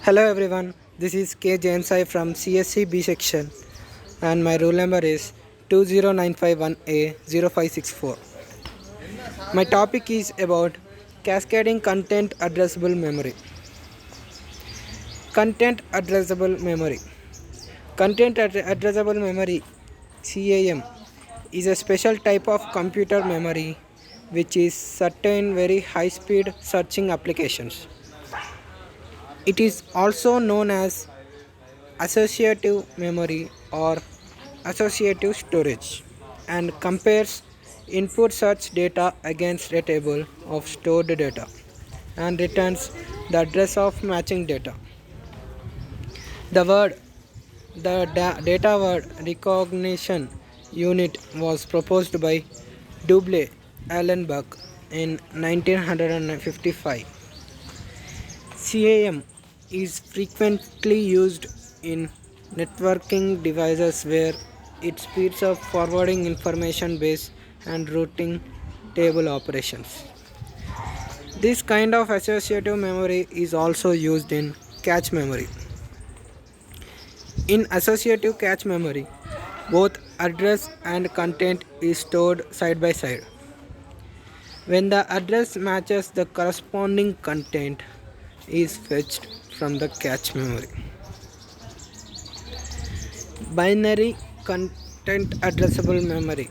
Hello everyone, this is K. Jain Sai from CSC B section and my roll number is 20951A0564. My topic is about cascading content addressable memory. Content addressable memory. Addressable memory CAM is a special type of computer memory which is certain very high speed searching applications. It is also known as associative memory or associative storage and compares input search data against a table of stored data and returns the address of matching data. The word data word recognition unit was proposed by Double Allenbuck in 1955. CAM is frequently used in networking devices where it speeds up forwarding information base and routing table operations. This kind of associative memory is also used in cache memory. In associative cache memory, both address and content is stored side by side. When the address matches the corresponding content is fetched from the cache memory. Binary content addressable memory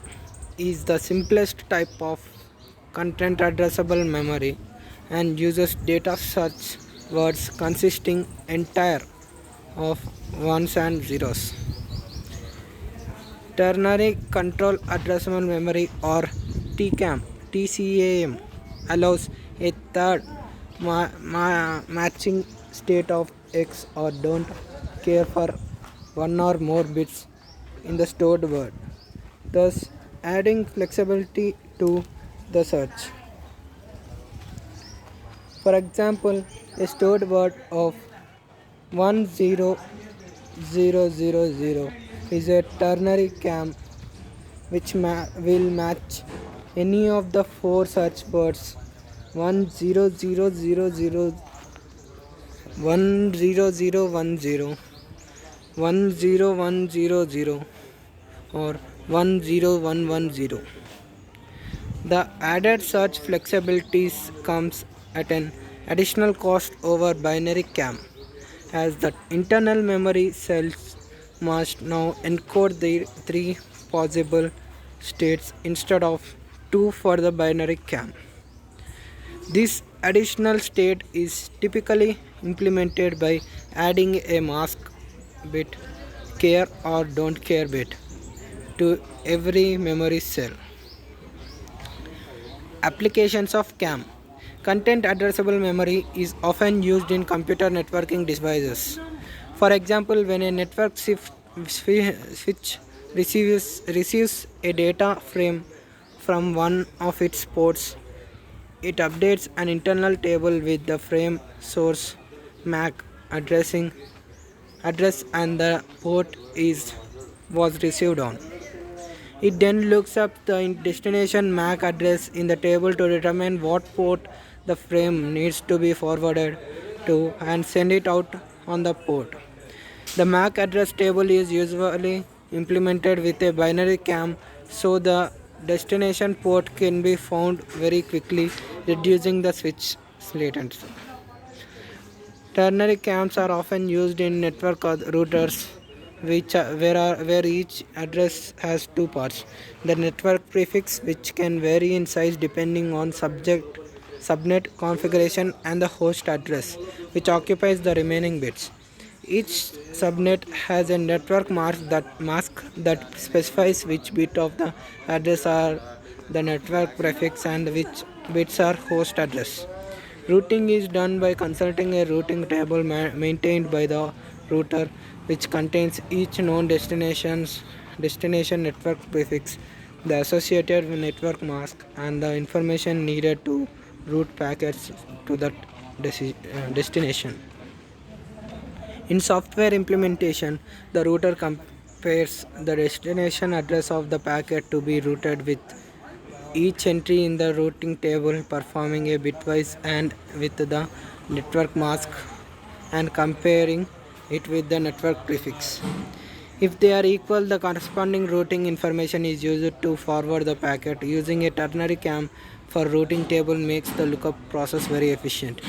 is the simplest type of content addressable memory and uses data search words consisting entire of ones and zeros. Ternary control addressable memory or TCAM allows a third matching state of X or don't care for one or more bits in the stored word, thus adding flexibility to the search. For example, a stored word of 10000 is a ternary cam which will match any of the four search words 10000 10010 10100 or 10110. The added search flexibilities comes at an additional cost over binary cam, as the internal memory cells must now encode the three possible states instead of two for the binary cam. This additional state is typically implemented by adding a mask bit, care or don't care bit, to every memory cell. Applications of CAM. Content addressable memory is often used in computer networking devices. For example, when a network switch receives a data frame from one of its ports, it updates an internal table with the frame source MAC address and the port is was received on. It then looks up the destination MAC address in the table to determine what port the frame needs to be forwarded to and send it out on the port. The MAC address table is usually implemented with a binary cam so the destination port can be found very quickly, reducing the switch latency. Ternary cams are often used in network routers where each address has two parts. The network prefix, which can vary in size depending on subnet configuration, and the host address, which occupies the remaining bits. Each subnet has a network mask that specifies which bit of the address are the network prefix and which bits are host address. Routing is done by consulting a routing table maintained by the router, which contains each known destination network prefix, the associated network mask, and the information needed to route packets to that destination. In software implementation, the router compares the destination address of the packet to be routed with each entry in the routing table, performing a bitwise and with the network mask and comparing it with the network prefix. If they are equal, the corresponding routing information is used to forward the packet. Using a ternary cam for routing table makes the lookup process very efficient.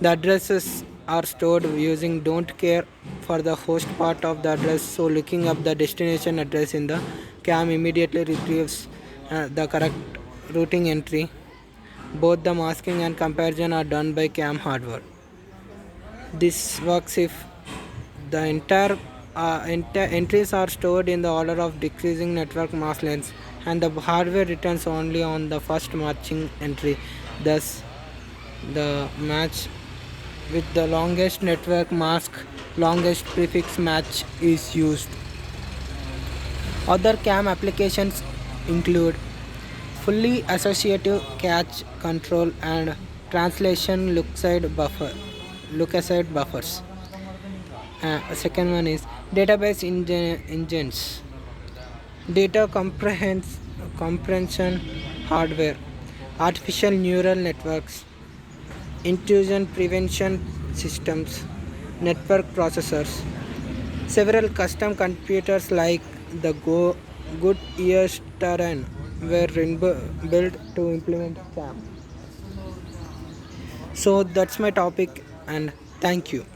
The addresses are stored using don't care for the host part of the address, so looking up the destination address in the cam immediately retrieves the correct routing entry. Both the masking and comparison are done by cam hardware. This works if the entire entries are stored in the order of decreasing network mask lengths, and the hardware returns only on the first matching entry. Thus, the match with the longest network mask, longest prefix match is used. Other CAM applications include fully associative cache control and translation look-aside buffers. Second one is database engines, data comprehension hardware, artificial neural networks, intrusion prevention systems, network processors. Several custom computers like the Goodyear Terran were built to implement CAM. So that's my topic, and thank you.